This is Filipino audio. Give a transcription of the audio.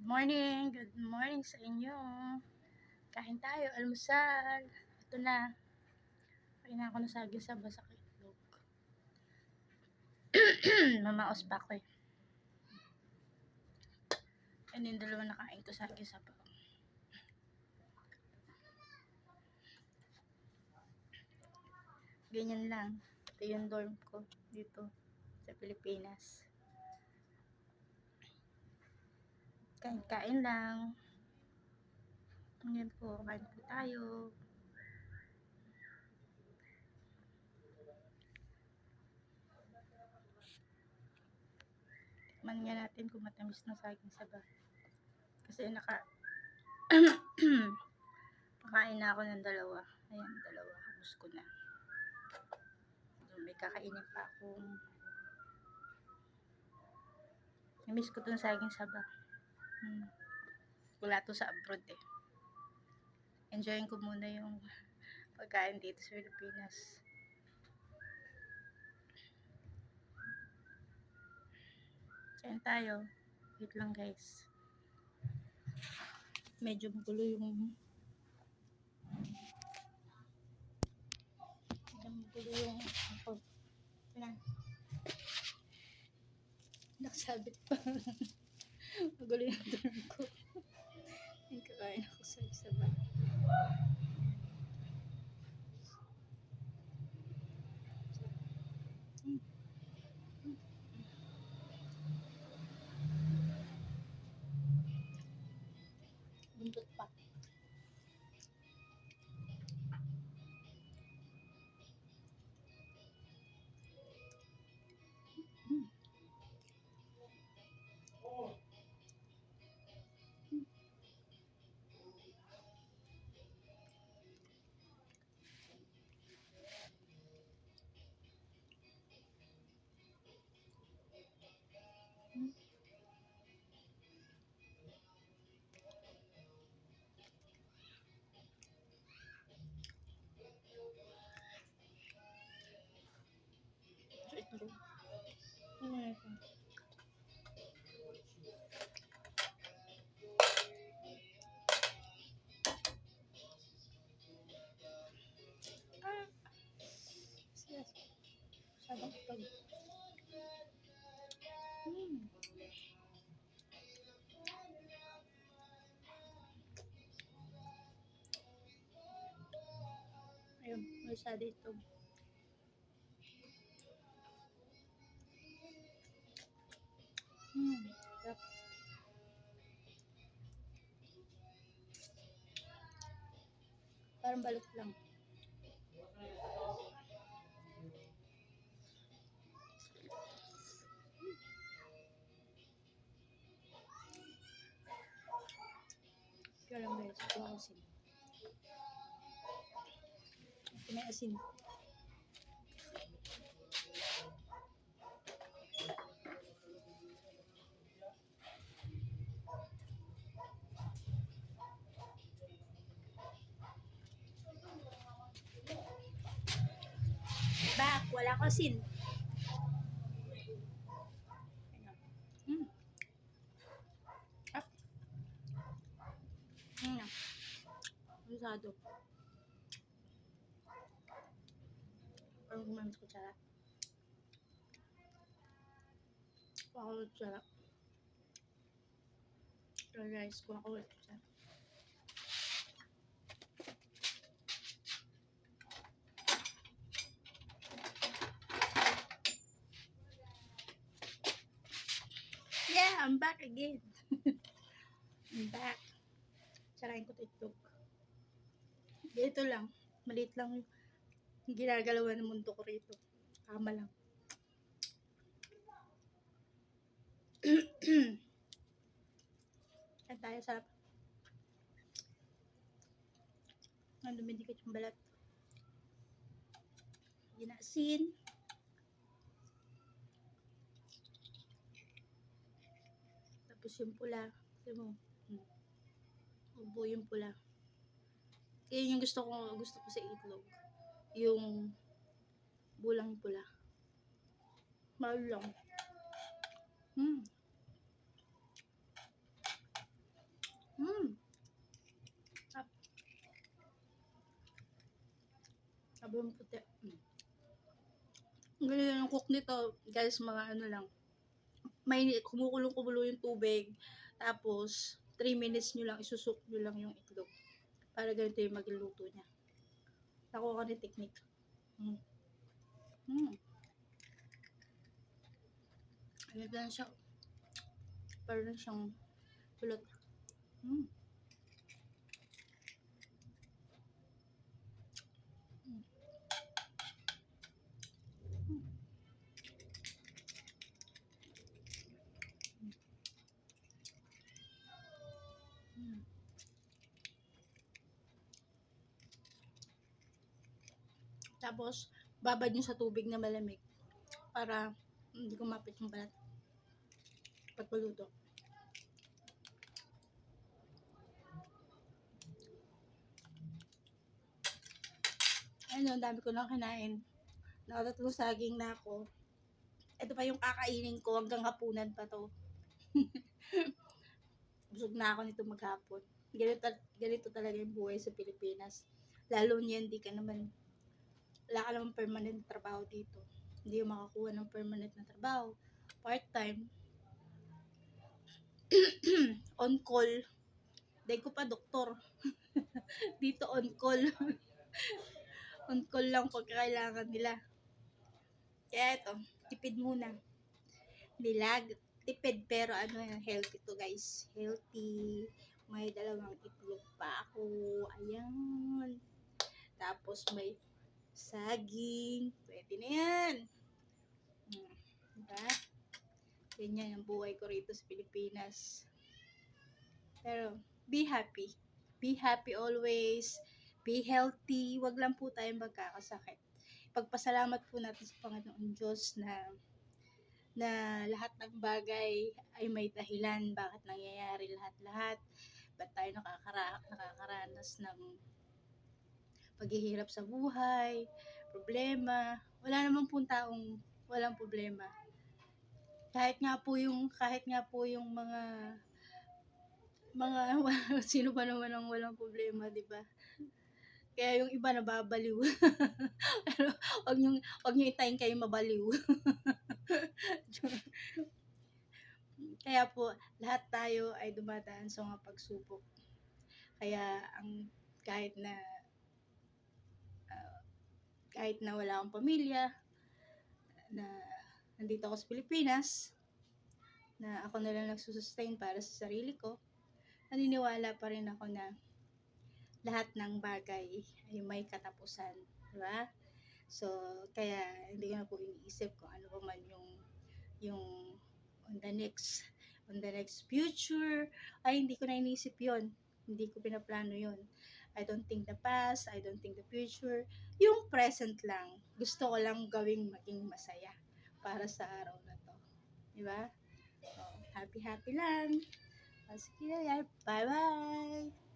Good morning sa inyo. Kain tayo, almusal. Ito na, kain na ako ng saging sa basa kay itlog. Mamaos pa ako eh. Ano yung dalawa na kain ko saging sa basa. Ganyan lang. Ito yung dorm ko dito sa Pilipinas. Kain lang. Ngayon po, kain po tayo. Tikman nga natin kung matamis na saging sa basa. Kasi nakain na ako ng dalawa. Ayan, dalawa. Ubus ko na. So, may kakainin pa akong namiss ko itong saging saba. Wala to sa abroad eh. Enjoyin ko muna yung pagkain dito sa Pilipinas. Kain tayo. Wait lang guys. Medyo magulo yung nakasabit pa. Magulo yung dorm ko. Yung kakain ako sa isaba. Buntot pa. So ito. Ano na ito? Sabang pag ayun, may sa dito. Sarap. Parang balot lang. Kaya lang guys, ito ako asin. Ito may asin. Bak, wala ko asin. Ah. Masado. Parang gumamit ko tsara. Kuha ko tsara. So guys, kuha ko tsara. Yeah, I'm back again. I'm back. Tsarain ko ito itlog. Dito lang. Maliit lang yung ginagalawan ng mundo ko rito. Kama lang. At tayo sarap. Ang dumidikit yung balat. Ginasin. Tapos yung pula. Tignan mo. Ubo yung pula. Kaya yung gusto ko sa itlog. Yung bulang pula. Mahal lang. Sabi mo puti. Ang galing ng cook nito, guys, mga ano lang. May kumukulong-kulo yung tubig. Tapos, 3 minutes nyo lang, isusuk nyo lang yung itlog. Para ganito yung magluluto niya. Nakuha ka ni technique. Mm. Mm. Ganito lang siya. Parang siyang kulot. Mm. Mm. Mm. Tapos, babad nyo sa tubig na malamig para hindi kumapit yung balat pag maluto. Ayun, ang dami ko nang kinain. Nakatatlong saging na ako. Ito pa yung kakainin ko hanggang hapunan pa to. Busog na ako nito maghapon. Ganito talaga yung buhay sa Pilipinas. Lalo niya hindi ka naman, wala ka naman permanent na trabaho dito. Hindi mo makakuha ng permanent na trabaho. Part-time. On call. Dahil ko pa doktor. Dito on call. On call lang pag kailangan nila. Kaya ito, tipid muna. Nilag, tipid pero ano, healthy to guys. Healthy. May 2 itlog pa ako. Ayan. Tapos may saging. Pwede na yan. Diba? Ganyan ang buhay ko rito sa Pilipinas. Pero, be happy. Be happy always. Be healthy. Wag lang po tayong magkakasakit. Pagpasalamat po natin sa Panginoon Diyos na lahat ng bagay ay may dahilan bakit nangyayari lahat-lahat. Ba't tayo nakakaranas ng paghihirap sa buhay, problema. Wala namang pong taong walang problema. Kahit nga po yung mga sino pa naman ang walang problema, 'di ba? Kaya yung iba nababaliw. Pero wag niyo itayin kayo mabaliw. Kaya po lahat tayo ay dumadaan sa mga pagsubok. Kaya kahit na kahit na wala akong pamilya, na nandito ako sa Pilipinas, na ako na lang nagsusustain para sa sarili ko, naniniwala pa rin ako na lahat ng bagay ay may katapusan, di ba? So, kaya hindi ko na po iniisip kung ano pa man yung on the next future, ay hindi ko na iniisip yon. Hindi ko pinaplano yon. I don't think the past, I don't think the future. Yung present lang, gusto ko lang gawing maging masaya para sa araw na to. Di ba? So, happy lang. Sige, bye-bye!